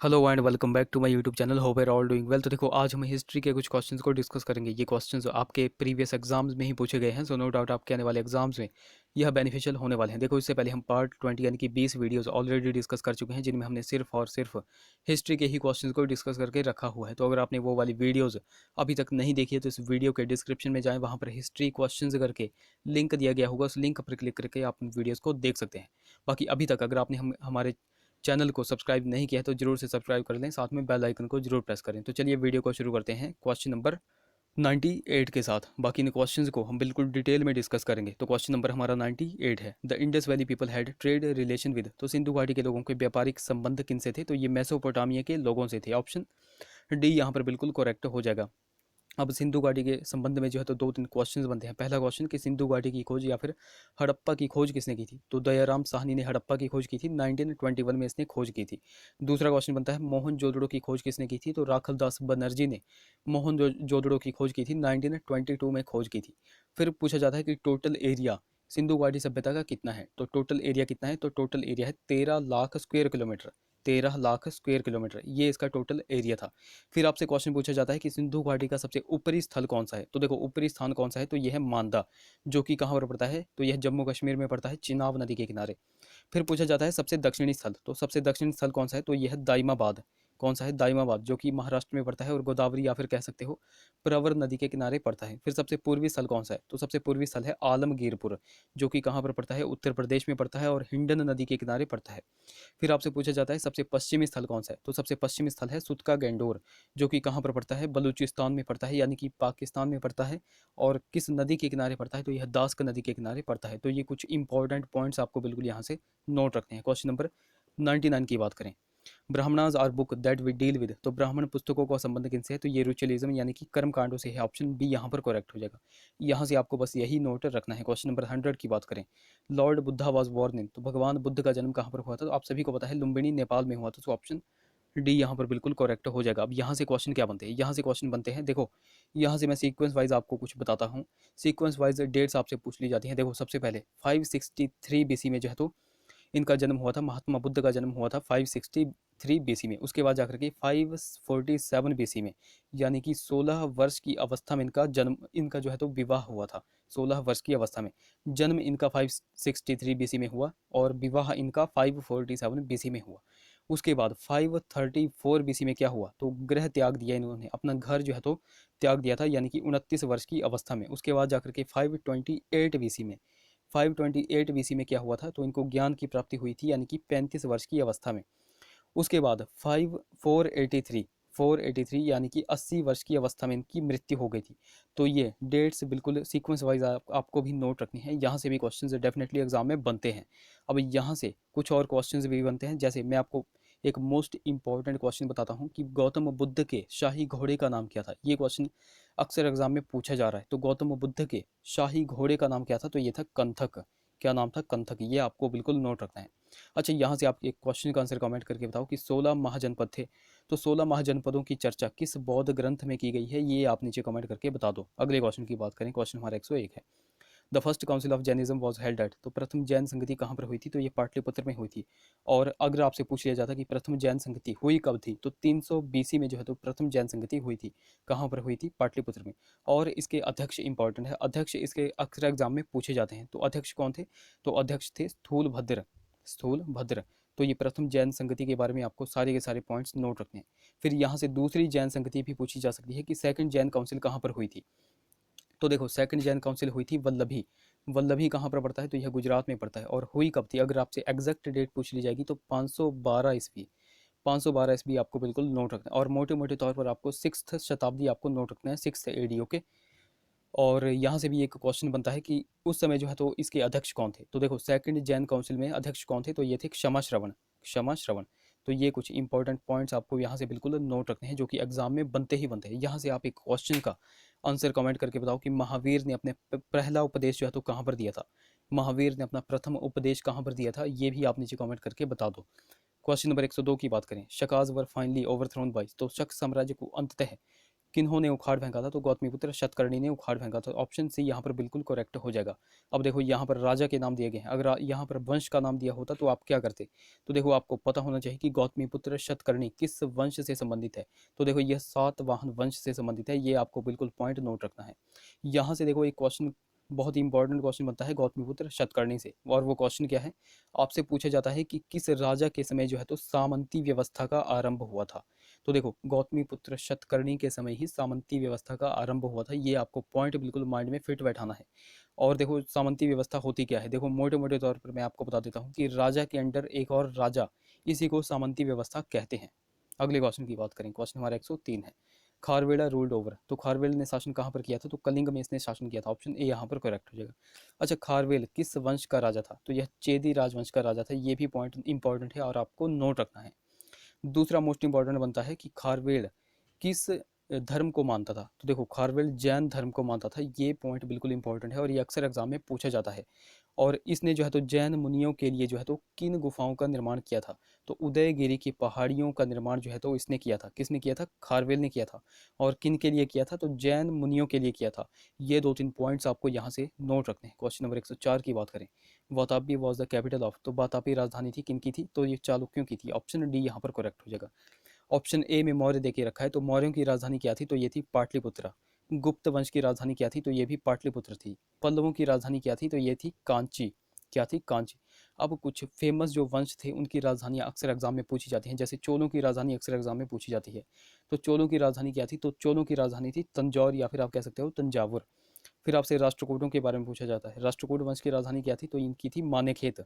Hello and welcome back to my YouTube channel. Hope are all doing well. तो देखो, आज हम history के कुछ क्वेश्चंस को डिस्कस करेंगे। ये क्वेश्चंस आपके प्रीवियस एग्जाम्स में ही पूछे गए हैं, सो नो डाउट आपके आने वाले एग्जाम्स में यह बेनिफिशियल होने वाले हैं। देखो, इससे पहले हम पार्ट 20 यानी कि 20 वीडियोस ऑलरेडी डिस्कस कर चुके हैं, जिनमें हमने सिर्फ और सिर्फ हिस्ट्री के ही क्वेश्चंस को डिस्कस करके रखा हुआ है। तो अगर आपने वो वाली वीडियोज़ अभी तक नहीं देखी है तो इस वीडियो के डिस्क्रिप्शन में जाएँ, वहाँ पर हिस्ट्री क्वेश्चंस करके लिंक दिया गया होगा। उस लिंक पर क्लिक करके आप वीडियोज़ को देख सकते हैं। बाकी अभी तक अगर आपने हमारे चैनल को सब्सक्राइब नहीं किया है तो जरूर से सब्सक्राइब कर लें, साथ में बेल आइकन को जरूर प्रेस करें। तो चलिए वीडियो को शुरू करते हैं क्वेश्चन नंबर 98 के साथ। बाकी इन क्वेश्चंस को हम बिल्कुल डिटेल में डिस्कस करेंगे। तो क्वेश्चन नंबर हमारा 98 है। The Indus valley people had trade relation with. तो सिंधु घाटी के लोगों के व्यापारिक संबंध किनसे थे? तो ये मेसोपोटामिया के लोगों से थे। ऑप्शन डी यहाँ पर बिल्कुल करेक्ट हो जाएगा। अब सिंधु घाटी के संबंध में जो है तो दो तीन क्वेश्चंस बनते हैं। पहला क्वेश्चन कि सिंधु घाटी की खोज या फिर हड़प्पा की खोज किसने की थी? तो दयाराम साहनी ने हड़प्पा की खोज की थी, 1921 में इसने खोज की थी। दूसरा क्वेश्चन बनता है मोहनजोदड़ो की खोज किसने की थी? तो राखलदास बनर्जी ने मोहनजोदड़ो की खोज की थी, 1922 में खोज की थी। फिर पूछा जाता है कि टोटल एरिया सिंधु घाटी सभ्यता का कितना है? तो टोटल एरिया कितना है? तो टोटल एरिया है 13 lakh square kilometre. 13 lakh square kilometre ये इसका टोटल एरिया था। फिर आपसे क्वेश्चन पूछा जाता है कि सिंधु घाटी का सबसे ऊपरी स्थल कौन सा है? तो देखो, ऊपरी स्थान कौन सा है? तो यह है मांदा, जो कि कहाँ पर पड़ता है? तो यह जम्मू कश्मीर में पड़ता है, चिनाब नदी के किनारे। फिर पूछा जाता है सबसे दक्षिणी स्थल। तो सबसे दक्षिणी स्थल कौन सा है? तो यह है दाइमाबाद। कौन सा है? दाइमाबाद, जो कि महाराष्ट्र में पड़ता है और गोदावरी या फिर कह सकते हो प्रवर नदी के किनारे पड़ता है। फिर सबसे पूर्वी स्थल कौन सा है? तो सबसे पूर्वी स्थल है आलमगीरपुर, जो कि कहाँ पर पड़ता है? उत्तर प्रदेश में पड़ता है और हिंडन नदी के किनारे पड़ता है। फिर आपसे पूछा जाता है सबसे पश्चिमी स्थल कौन सा है? तो सबसे पश्चिमी स्थल है सुतका गैंडोर, जो कि कहाँ पर पड़ता है? बलूचिस्तान में पड़ता है, यानी कि पाकिस्तान में पड़ता है। और किस नदी के किनारे पड़ता है? तो यह दास्क नदी के किनारे पड़ता है। तो ये कुछ इंपॉर्टेंट पॉइंट्स आपको बिल्कुल यहाँ से नोट रखते हैं। क्वेश्चन नंबर 99 की बात करें, Brahmanas are book that we deal with. तो ब्राह्मण पुस्तकों का संबंध किनसे है? तो ये रुचलिज्म यानी कि कर्म कांडों से है। ऑप्शन बी यहाँ पर करेक्ट हो जाएगा। यहाँ से आपको बस यही नोट रखना है। क्वेश्चन नंबर 100 की बात करें, Lord Buddha was born in. तो भगवान बुद्ध का जन्म कहाँ पर हुआ था? तो आप सभी को पता है लुम्बिनी नेपाल में हुआ था। तो ऑप्शन डी यहाँ पर बिल्कुल करेक्ट हो जाएगा। अब यहाँ से क्वेश्चन क्या बनते हैं? यहाँ से क्वेश्चन बनते हैं, देखो यहाँ से मैं सीक्वेंस वाइज आपको कुछ बताता हूँ। सीक्वेंस वाइज डेट्स आपसे पूछ ली जाती हैं। देखो, सबसे पहले 563 बीसी में जो है तो इनका जन्म हुआ था, महात्मा बुद्ध का जन्म हुआ था 563 बीसी में। उसके बाद जाकर के 547 बीसी में, यानी कि 16 वर्ष की अवस्था में इनका जो है तो विवाह हुआ था। 16 वर्ष की अवस्था में जन्म इनका 563 बीसी में हुआ और विवाह इनका 547 बीसी में हुआ। उसके बाद 534 बीसी में क्या हुआ? तो गृह त्याग दिया इन्होंने, अपना घर जो है तो त्याग दिया था, यानी कि 29 वर्ष की अवस्था में। उसके बाद जाकर के 528 बीसी में 528 बीसी में क्या हुआ था? तो इनको ज्ञान की प्राप्ति हुई थी, यानी कि 35 वर्ष की अवस्था में। उसके बाद 483 यानी कि 80 वर्ष की अवस्था में इनकी मृत्यु हो गई थी। तो ये डेट्स बिल्कुल सीक्वेंस वाइज आपको भी नोट रखनी है। यहाँ से भी क्वेश्चंस डेफिनेटली एग्जाम में बनते हैं। अब यहाँ से कुछ और क्वेश्चंस भी बनते हैं, जैसे मैं आपको एक मोस्ट इंपॉर्टेंट क्वेश्चन बताता हूँ कि गौतम बुद्ध के शाही घोड़े का नाम क्या था? ये क्वेश्चन अक्सर एग्जाम में पूछा जा रहा है। तो गौतम बुद्ध के शाही घोड़े का नाम क्या था? तो ये था कंथक। क्या नाम था? कंथक। ये आपको बिल्कुल नोट रखना है। अच्छा, यहाँ से आप एक क्वेश्चन का आंसर कमेंट करके बताओ कि 16 महाजनपद थे। तो 16 महाजनपदों की चर्चा किस बौद्ध ग्रंथ में की गई है? ये आप नीचे कमेंट करके बता दो। अगले क्वेश्चन की बात करें, क्वेश्चन हमारा 101 है। The first council of Jainism was held at. तो प्रथम जैन संगति कहाँ पर हुई थी? तो ये पाटलिपुत्र में हुई थी। और अगर आपसे पूछ लिया जाता कि प्रथम जैन संगति हुई कब थी? तो 300 बीसी में जो है तो प्रथम जैन संगति हुई थी। कहाँ पर हुई थी? पाटलिपुत्र में। और इसके अध्यक्ष इंपॉर्टेंट है, अध्यक्ष इसके अक्सर एग्जाम में पूछे जाते हैं। तो अध्यक्ष कौन थे? तो अध्यक्ष थे स्थूल भद्र। तो ये प्रथम जैन संगति के बारे में आपको सारे के सारे पॉइंट्स नोट रखने हैं। फिर यहाँ से दूसरी जैन संगति भी पूछी जा सकती है कि सेकंड जैन काउंसिल कहाँ पर हुई थी? तो देखो, सेकंड जैन काउंसिल हुई थी वल्लभी। वल्लभी कहाँ पर पड़ता है? तो यह गुजरात में पड़ता है। और हुई कब थी? अगर आपसे एग्जैक्ट डेट पूछ ली जाएगी तो 512 ईस्वी। 512 ईस्वी आपको बिल्कुल नोट रखना है। और मोटे मोटे तौर पर आपको 6th शताब्दी आपको नोट रखना है, 6th एडी। ओके। और यहाँ से भी एक क्वेश्चन बनता है कि उस समय जो है तो इसके अध्यक्ष कौन थे? तो देखो, सेकंड जैन काउंसिल में अध्यक्ष कौन थे? तो ये थे क्षमा श्रवण। तो ये कुछ इंपॉर्टेंट पॉइंट्स आपको यहाँ से बिल्कुल नोट रखने हैं, जो कि एग्जाम में बनते ही बनते हैं। यहाँ से आप एक क्वेश्चन का आंसर कमेंट करके बताओ कि महावीर ने अपने पहला उपदेश जो है तो कहाँ पर दिया था? महावीर ने अपना प्रथम उपदेश कहाँ पर दिया था? ये भी आप नीचे कमेंट करके बता दो। क्वेश्चन नंबर 102 की बात करें, शकाज वर फाइनली ओवरथ्रोन बाय। तो शक साम्राज्य को अंततः किन्होंने उखाड़ फेंका था? तो गौतमीपुत्र शतकर्णी ने उखाड़ फेंका था। ऑप्शन सी यहाँ पर बिल्कुल करेक्ट हो जाएगा। अब देखो यहाँ पर राजा के नाम दिए गए हैं, अगर यहाँ पर वंश का नाम दिया होता तो आप क्या करते? तो देखो आपको पता होना चाहिए कि गौतमीपुत्र शतकर्णी किस वंश से संबंधित है। तो देखो यह सातवाहन वंश से संबंधित है, ये आपको बिल्कुल पॉइंट नोट रखना है। यहाँ से देखो एक क्वेश्चन, बहुत ही इंपॉर्टेंट क्वेश्चन बनता है गौतमीपुत्र शतकर्णी से, और वो क्वेश्चन क्या है, आपसे पूछा जाता है कि किस राजा के समय जो है तो सामंती व्यवस्था का आरंभ हुआ था। तो देखो गौतमीपुत्र शतकर्णी के समय ही सामंती व्यवस्था का आरंभ हुआ था, ये आपको पॉइंट बिल्कुल माइंड में फिट बैठाना है। और देखो सामंती व्यवस्था होती क्या है, देखो मोटे मोटे तौर पर मैं आपको बता देता हूँ कि राजा के अंडर एक और राजा, इसी को सामंती व्यवस्था कहते हैं। अगले क्वेश्चन की बात करें, क्वेश्चन हमारा 103 है। खारवेड़ा रूल्ड ओवर, तो खारवेल ने शासन कहाँ पर किया था? तो कलिंग में इसने शासन किया था। ऑप्शन ए यहाँ पर करेक्ट हो जाएगा। अच्छा, खारवेल किस वंश का राजा था? तो यह चेदी राजवंश का राजा था, ये भी पॉइंट इंपॉर्टेंट है और आपको नोट रखना है। दूसरा मोस्ट इंपॉर्टेंट बनता है कि खारवेल किस धर्म को मानता था? तो देखो खारवेल जैन धर्म को मानता था, ये पॉइंट बिल्कुल इंपॉर्टेंट है और ये अक्सर एग्जाम में पूछा जाता है। और इसने जो है तो जैन मुनियों के लिए जो है तो किन गुफाओं का निर्माण किया था? तो उदयगिरी की पहाड़ियों का निर्माण जो है तो इसने किया था। किसने किया था? खारवेल ने किया था। और किन के लिए किया था? तो जैन मुनियों के लिए किया था। ये दो तीन पॉइंट्स आपको यहाँ से नोट रखने हैं। क्वेश्चन नंबर 104 की बात करें, Vatapi was the capital of, तो वातापी राजधानी थी किन की थी? तो ये चालुक्यों की थी। ऑप्शन डी यहाँ पर करेक्ट हो जाएगा। ऑप्शन ए में मौर्य देखिए रखा है, तो मौर्यों की राजधानी क्या थी? तो ये थी पाटलिपुत्रा। गुप्त वंश की राजधानी क्या थी? तो ये भी पाटलिपुत्र थी। पल्लवों की राजधानी क्या थी? तो ये थी कांची। क्या थी? कांची। अब कुछ फेमस जो वंश थे उनकी राजधानियां अक्सर एग्जाम में पूछी जाती हैं, जैसे चोलों की राजधानी अक्सर एग्जाम में पूछी जाती है। तो चोलों की राजधानी क्या थी? तो चोलों की राजधानी थी तंजौर, या फिर आप कह सकते हो तंजावुर। फिर आपसे राष्ट्रकूटों के बारे में पूछा जाता है, राष्ट्रकूट वंश की राजधानी क्या थी? तो इनकी थी मानेखेत।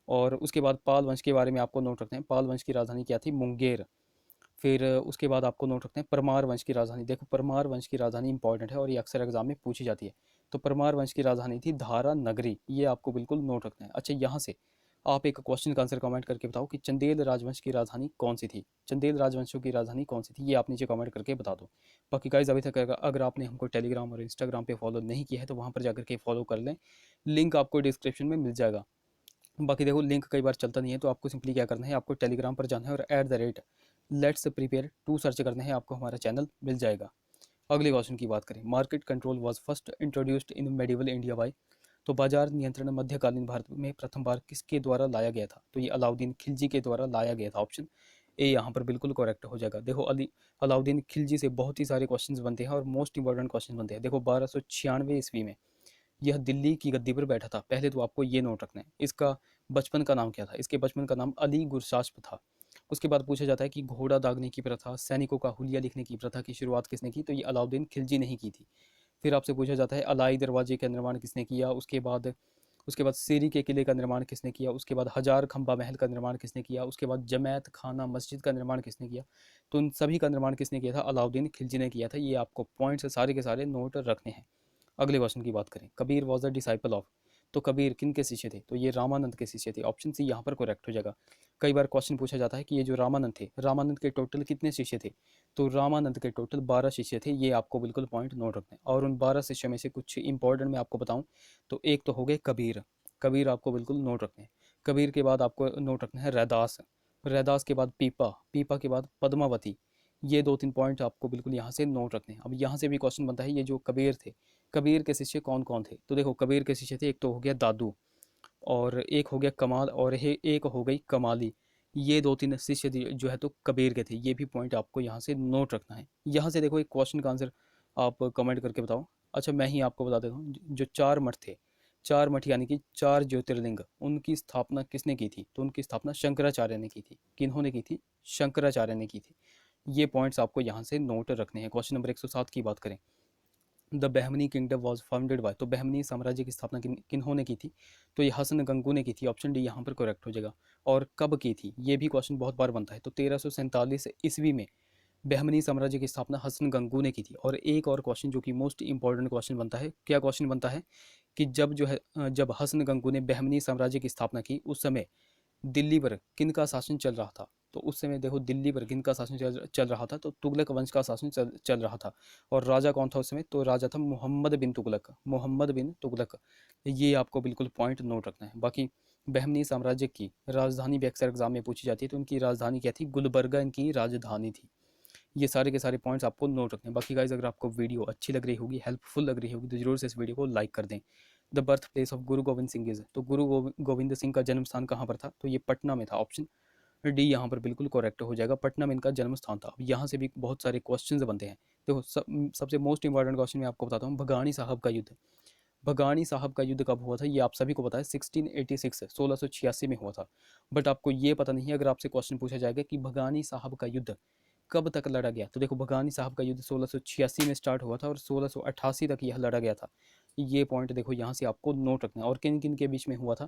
और उसके बाद पाल वंश के बारे में आपको नोट रखते हैं, पाल वंश की राजधानी क्या थी? मुंगेर। फिर उसके बाद आपको नोट रखते हैं परमार वंश की राजधानी। देखो परमार वंश की राजधानी इंपॉर्टेंट है और ये अक्सर एग्जाम में पूछी जाती है। तो परमार वंश की राजधानी थी धारा नगरी, ये आपको बिल्कुल नोट रखना है। अच्छा, यहाँ से आप एक क्वेश्चन का आंसर कमेंट करके बताओ कि चंदेल राजवंश की राजधानी कौन सी थी? चंदेल राजवंशों की राजधानी कौन सी थी? ये आप नीचे कमेंट करके बता दो। बाकी गाइज अभी तक अगर आपने हमको टेलीग्राम और इंस्टाग्राम पे फॉलो नहीं किया है तो वहाँ पर जाकर के फॉलो कर लें, लिंक आपको डिस्क्रिप्शन में मिल जाएगा। बाकी देखो लिंक कई बार चलता नहीं है, तो आपको सिंपली क्या करना है, आपको टेलीग्राम पर जाना है और @लेट्स प्रिपेयर टू सर्च करना है, आपको हमारा चैनल मिल जाएगा। अगले क्वेश्चन की बात करें, market control was first introduced in medieval India by, तो बाजार नियंत्रण मध्यकालीन भारत में प्रथम बार किसके द्वारा लाया गया था? तो ये अलाउद्दीन खिलजी के द्वारा लाया गया था। ऑप्शन ए यहाँ पर बिल्कुल करेक्ट हो जाएगा। देखो अलाउद्दीन खिलजी से बहुत ही सारे क्वेश्चंस बनते हैं और मोस्ट इंपॉर्टेंट क्वेश्चन बनते हैं। देखो 1296 ईस्वी में यह दिल्ली की गद्दी पर बैठा था। पहले तो आपको ये नोट रखना है, इसका बचपन का नाम क्या था? इसके बचपन का नाम अली गुरशास्प था। उसके बाद पूछा जाता है कि घोड़ा दागने की प्रथा, सैनिकों का हुलिया लिखने की प्रथा की शुरुआत किसने की? तो ये अलाउद्दीन खिलजी ने ही की थी। फिर आपसे पूछा जाता है अलाई दरवाजे का निर्माण किसने किया? उसके बाद सीरी के किले का निर्माण किसने किया? उसके बाद हजार खंबा महल का निर्माण किसने किया? उसके बाद जमैत खाना मस्जिद का निर्माण किसने किया? तो इन सभी का निर्माण किसने किया था? अलाउद्दीन खिलजी ने किया था। ये आपको पॉइंट्स सारे के सारे नोट रखने हैं। अगले क्वेश्चन की बात करें, Kabir was the disciple of, तो कबीर किन के शिष्य थे? तो ये रामानंद के शिष्य थे। ऑप्शन सी यहाँ पर करेक्ट हो जाएगा। कई बार क्वेश्चन पूछा जाता है कि ये जो रामानंद थे, रामानंद के टोटल कितने शिष्य थे? तो रामानंद के टोटल 12 शिष्य थे। ये आपको बिल्कुल पॉइंट नोट रखना है। और उन 12 शिष्यों में से कुछ इंपॉर्टेंट मैं आपको बताऊं तो एक तो हो गए कबीर, कबीर आपको बिल्कुल नोट रखने हैं। कबीर के बाद आपको नोट रखना है रैदास, रैदास के बाद पीपा, पीपा के बाद पद्मावती। ये दो तीन पॉइंट आपको बिल्कुल यहाँ से नोट रखने हैं। अब यहाँ से भी क्वेश्चन बनता है, ये जो कबीर थे, कबीर के शिष्य कौन कौन थे? तो देखो कबीर के शिष्य थे, एक तो हो गया दादू, और एक हो गया कमाल, और एक हो गई कमाली। ये दो तीन शिष्य जो है तो कबीर के थे। ये भी पॉइंट आपको यहाँ से नोट रखना है। यहाँ से देखो एक क्वेश्चन का आंसर आप कमेंट करके बताओ। अच्छा, मैं ही आपको बता देता हूँ, जो चार मठ थे, चार मठ यानी कि चार ज्योतिर्लिंग, उनकी स्थापना किसने की थी? तो उनकी स्थापना शंकराचार्य ने की थी। किन्होंने की थी? शंकराचार्य ने की थी। ये पॉइंट्स आपको यहाँ से नोट रखने हैं। क्वेश्चन नंबर 107 की बात करें, the Bahmani kingdom was founded by, तो बहमनी साम्राज्य की स्थापना किन्होंने की थी? तो ये हसन गंगू ने की थी। ऑप्शन डी यहाँ पर करेक्ट हो जाएगा। और कब की थी? ये भी क्वेश्चन बहुत बार बनता है। तो 1347 ईस्वी में बहमनी साम्राज्य की स्थापना हसन गंगू ने की थी। और एक और क्वेश्चन जो कि मोस्ट इंपॉर्टेंट क्वेश्चन बनता है, क्या क्वेश्चन बनता है कि जब हसन गंगू ने बहमनी साम्राज्य की स्थापना की, उस समय दिल्ली पर किन का शासन चल रहा था? तो उस समय देखो दिल्ली पर किन का शासन चल रहा था? तो तुगलक वंश का शासन चल रहा था। और राजा कौन था उस समय? तो राजा था मोहम्मद बिन तुगलक, मोहम्मद बिन तुगलक। ये आपको बिल्कुल पॉइंट नोट रखना है। बाकी बहमनी साम्राज्य की राजधानी भी अक्सर एग्जाम में पूछी जाती है, तो उनकी राजधानी क्या थी? गुलबर्गा इनकी राजधानी थी। ये सारे के सारे पॉइंट्स आपको नोट रखने हैं। बाकी गाइज अगर आपको वीडियो अच्छी लग रही होगी, हेल्पफुल लग रही होगी, तो जरूर से इस वीडियो को लाइक कर दें। The birth place of Guru Govind Singh is, तो गुरु गोविंद सिंह का जन्म स्थान कहाँ पर था, तो ये पटना में था। ऑप्शन डी यहाँ पर बिल्कुल करेक्ट हो जाएगा, पटना में इनका जन्म स्थान था। अब यहाँ से भी बहुत सारे क्वेश्चंस बनते हैं। देखो सबसे मोस्ट इंपॉर्टेंट क्वेश्चन मैं आपको बताता हूँ, भगानी साहब का युद्ध। भगानी साहब का युद्ध कब हुआ था, ये आप सभी को पता है, 1686 1686 में हुआ था। बट आपको ये पता नहीं है, अगर आपसे क्वेश्चन पूछा जाएगा कि भगानी साहब का युद्ध कब तक लड़ा गया, तो देखो भगानी साहब का युद्ध 1686 में स्टार्ट हुआ था और 1688 तक यह लड़ा गया था। ये पॉइंट देखो यहाँ से आपको नोट रखना है। और किन किन के बीच में हुआ था,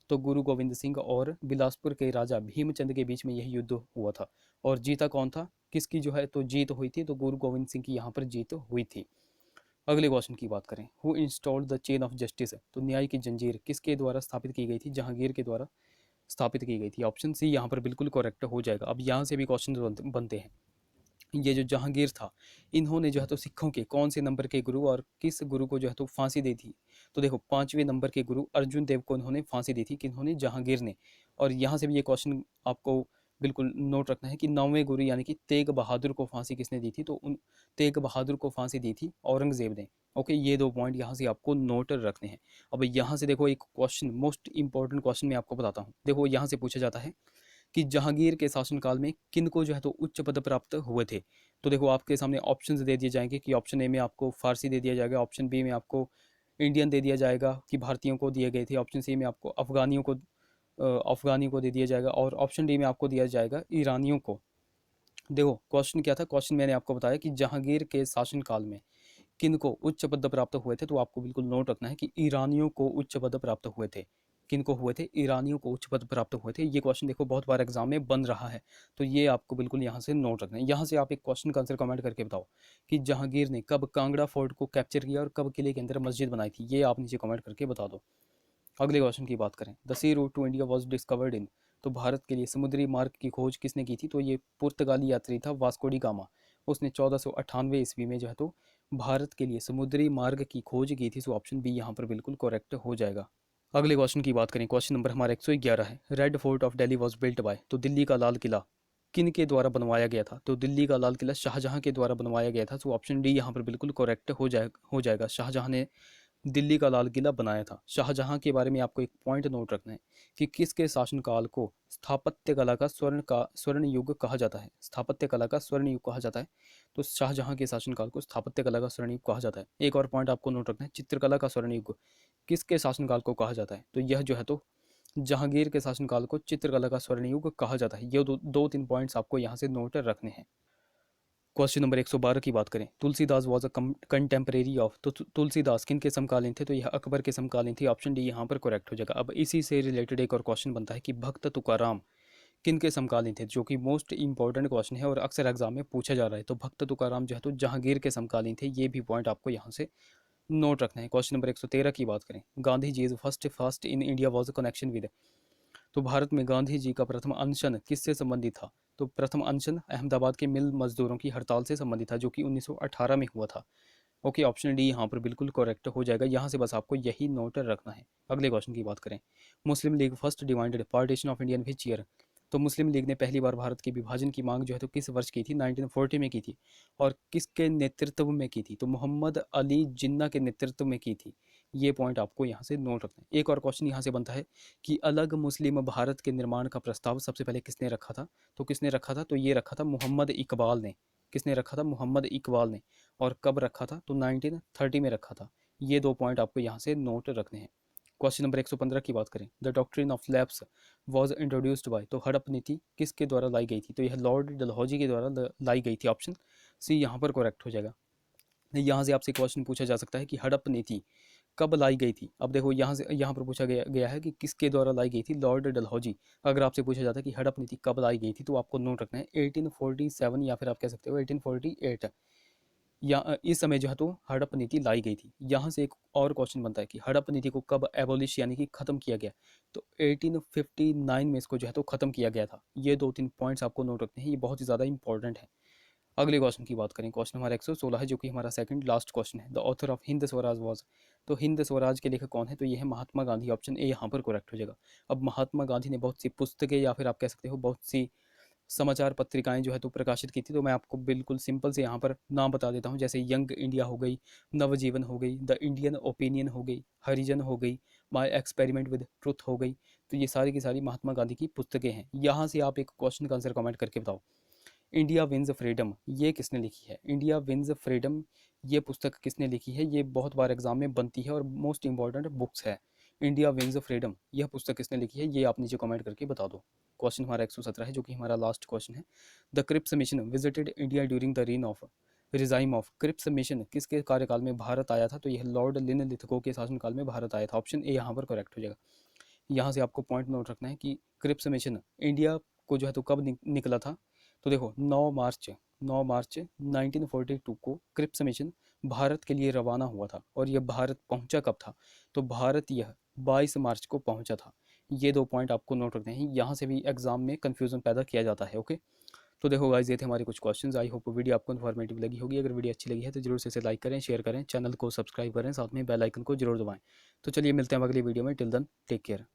तो गुरु गोविंद सिंह और बिलासपुर के राजा भीमचंद के बीच में यह युद्ध हुआ था। और जीता कौन था, किसकी जो है तो जीत हुई थी, तो गुरु गोविंद सिंह की यहाँ पर जीत हुई थी। अगले क्वेश्चन की बात करें, who installed the chain of justice, तो न्याय की जंजीर किसके द्वारा स्थापित की गई थी, जहांगीर के द्वारा स्थापित की गई थी। ऑप्शन सी यहाँ पर बिल्कुल करेक्ट हो जाएगा। अब यहाँ से भी क्वेश्चन बनते हैं। ये जो जहांगीर था, इन्होंने जो है तो सिखों के कौन से नंबर के गुरु और किस गुरु को जो है तो फांसी दी थी, तो देखो 5वें नंबर के गुरु अर्जुन देव को इन्होंने फांसी दी थी, किन्होंने, जहांगीर ने। और यहाँ से भी ये क्वेश्चन आपको बिल्कुल नोट रखना है कि 9वें गुरु यानी कि तेग बहादुर को फांसी किसने दी थी, तो उन तेग बहादुर को फांसी दी थी औरंगजेब ने। ओके, ये 2 पॉइंट यहाँ से आपको नोट रखने हैं। अब यहाँ से देखो एक क्वेश्चन, मोस्ट इंपॉर्टेंट क्वेश्चन मैं आपको बताता हूँ। देखो यहाँ से पूछा जाता है कि जहांगीर के शासनकाल में किन को जो है तो उच्च पद प्राप्त हुए थे। तो देखो आपके सामने ऑप्शंस दे दिए जाएंगे कि ऑप्शन ए में आपको फारसी दे दिया जाएगा, ऑप्शन बी में आपको इंडियन दे दिया जाएगा कि भारतीयों को दिए गए थे, ऑप्शन सी में आपको अफगानियों को दे दिया जाएगा, और ऑप्शन डी में आपको दिया जाएगा ईरानियों को। देखो क्वेश्चन क्या था, क्वेश्चन मैंने आपको बताया कि जहांगीर के शासनकाल में किनको उच्च पद प्राप्त हुए थे, तो आपको बिल्कुल नोट रखना है कि ईरानियों को उच्च पद प्राप्त हुए थे। किनको हुए थे, ईरानियों को उच्च पद प्राप्त हुए थे। ये क्वेश्चन देखो बहुत बार एग्जाम में बन रहा है, तो ये आपको बिल्कुल यहाँ से नोट रखना है। यहाँ से आप एक क्वेश्चन का आंसर कमेंट करके बताओ कि जहांगीर ने कब कांगड़ा फोर्ट को कैप्चर किया और कब किले के अंदर मस्जिद बनाई थी, ये आप नीचे कमेंट करके बता दो। अगले क्वेश्चन की बात करें, the sea route to India was discovered in, तो भारत के लिए समुद्री मार्ग की खोज किसने की थी, तो ये पुर्तगाली यात्री था वास्को डी गामा। उसने 1498 ईस्वी में जो है तो भारत के लिए समुद्री मार्ग की खोज की थी। सो ऑप्शन बी यहाँ पर बिल्कुल करेक्ट हो जाएगा। अगले क्वेश्चन की बात करें, क्वेश्चन नंबर हमारा 111 है, red fort of Delhi was built by, तो दिल्ली का लाल किला किन के द्वारा बनवाया गया था, तो दिल्ली का लाल किला शाहजहां के द्वारा बनवाया गया था। सो ऑप्शन डी यहाँ पर बिल्कुल करेक्ट हो जाएगा। शाहजहां ने दिल्ली का लाल किला बनाया था। शाहजहां के बारे में आपको एक पॉइंट नोट रखना है कि किसके शासनकाल को स्थापत्य कला का स्वर्ण युग कहा जाता है, स्थापत्य कला का स्वर्ण युग कहा जाता है। तो शाहजहां के शासनकाल को स्थापत्य कला का स्वर्ण युग कहा जाता है। एक और पॉइंट आपको नोट रखना है, चित्रकला का स्वर्ण युग किसके शासनकाल को कहा जाता है, तो यह जो है तो जहांगीर के शासनकाल को चित्रकला का स्वर्ण युग कहा जाता है। ये दो तीन पॉइंट्स आपको यहाँ से नोट रखने हैं। क्वेश्चन नंबर 112 की बात करें, Tulsidas was a contemporary of, तो तुलसीदास किन के समकालीन थे, तो यह अकबर के समकालीन थे। ऑप्शन डी यहाँ पर करेक्ट हो जाएगा। अब इसी से रिलेटेड एक और क्वेश्चन बनता है कि भक्त तुकाराम किन के समकालीन थे, जो कि मोस्ट इंपॉर्टेंट क्वेश्चन है और अक्सर एग्जाम में पूछा जा रहा है। तो भक्त तुकाराम जो है तो जहांगीर के समकालीन थे। ये भी पॉइंट आपको यहाँ से नोट रखना है। क्वेश्चन नंबर 113 की बात करें, Gandhi ji is first in India was a connection with, तो भारत में गांधी जी का प्रथम अनशन किससे संबंधित था, तो प्रथम अनशन अहमदाबाद के मिल मजदूरों की हड़ताल से संबंधित था, जो कि 1918 में हुआ था। ओके, ऑप्शन डी यहाँ पर बिल्कुल करेक्ट हो जाएगा। यहाँ से बस आपको यही नोट रखना है। अगले क्वेश्चन की बात करें, Muslim League first demanded partition of Indian which year, तो मुस्लिम लीग ने पहली बार भारत के विभाजन की मांग जो है तो किस वर्ष की थी, 1940 में की थी। और किसके नेतृत्व में की थी, तो मोहम्मद अली जिन्ना के नेतृत्व में की थी। ये पॉइंट आपको यहाँ से नोट रखना है। एक और क्वेश्चन यहाँ से बनता है कि अलग मुस्लिम भारत के निर्माण का प्रस्ताव सबसे पहले किसने रखा था, तो किसने रखा था, तो ये रखा था मोहम्मद इकबाल ने। किसने रखा था, मोहम्मद इकबाल ने। और कब रखा था, तो 1930 में रखा था। ये 2 पॉइंट आपको यहाँ से नोट रखने हैं। क्वेश्चन नंबर 115 की बात करें, the doctrine of lapse was introduced by, तो हड़प नीति किसके द्वारा लाई गई थी, तो यह लॉर्ड डलहौजी के द्वारा लाई गई थी। ऑप्शन सी यहाँ पर करेक्ट हो जाएगा। यहाँ से आपसे क्वेश्चन पूछा जा सकता है कि हड़प नीति कब लाई गई थी। अब देखो यहाँ पर पूछा गया है कि किसके द्वारा लाई गई थी, लॉर्ड डलहौजी। अगर आपसे पूछा जाता है कि हड़प नीति कब लाई गई थी, तो आपको नोट रखना है 1847 या फिर आप कह सकते हो 1848, या इस समय जो है तो हड़प नीति लाई गई थी। यहाँ से एक और क्वेश्चन बनता है कि हड़प नीति को कब एबोलिश यानी कि खत्म किया गया, तो 1859 में इसको जो है तो खत्म किया गया था। ये 2-3 पॉइंट्स आपको नोट रखने हैं, ये बहुत ही ज़्यादा इंपॉर्टेंट है। अगले क्वेश्चन की बात करें, क्वेश्चन हमारा 116 है, जो कि हमारा सेकंड लास्ट क्वेश्चन है। The author of Hind Swaraj was, तो हिंद स्वराज के लेखक कौन है, तो ये है महात्मा गांधी। ऑप्शन ए यहाँ पर करेक्ट हो जाएगा। अब महात्मा गांधी ने बहुत सी पुस्तकें या फिर आप कह सकते हो बहुत सी समाचार पत्रिकाएं जो है तो प्रकाशित की थी, तो मैं आपको बिल्कुल सिंपल से यहाँ पर नाम बता देता हूँ, जैसे यंग इंडिया हो गई, नवजीवन हो गई, द इंडियन ओपिनियन हो गई, हरिजन हो गई, माई एक्सपेरिमेंट विद ट्रुथ हो गई। तो ये सारी की सारी महात्मा गांधी की पुस्तकें हैं। यहाँ से आप एक क्वेश्चन का आंसर कमेंट करके बताओ, इंडिया विंस फ्रीडम ये किसने लिखी है? इंडिया विंस फ्रीडम ये पुस्तक किसने लिखी है? ये बहुत बार एग्जाम में बनती है और मोस्ट इंपॉर्टेंट बुक्स है। इंडिया विंस फ्रीडम यह पुस्तक किसने लिखी है? ये आप नीचे कमेंट करके बता दो। क्वेश्चन हमारा 117 है, जो कि हमारा लास्ट क्वेश्चन है। The Cripps mission visited India during the reign of regime of. Cripps mission किसके कार्यकाल में भारत आया था? तो यह लॉर्ड लिनलिथगो के शासनकाल में भारत आया था। ऑप्शन ए यहाँ पर करेक्ट हो जाएगा। यहाँ से आपको पॉइंट नोट रखना है कि क्रिप्स मिशन इंडिया को जो है तो कब निकला था? तो देखो 9 मार्च 1942 को क्रिप्स मिशन भारत के लिए रवाना हुआ था। और यह भारत पहुंचा कब था? तो भारत यह 22 मार्च को पहुंचा था। ये 2 पॉइंट आपको नोट रखने हैं, यहाँ से भी एग्जाम में कन्फ्यूजन पैदा किया जाता है। ओके, तो देखो गाइस, ये थे हमारे कुछ क्वेश्चंस। आई होप वीडियो आपको इन्फॉर्मेटिव लगी होगी। अगर वीडियो अच्छी लगी है तो जरूर से इसे लाइक करें, शेयर करें, चैनल को सब्सक्राइब करें, साथ में बेल आइकन को जरूर दबाएं। तो चलिए मिलते हैं अगली वीडियो में। Till then take care.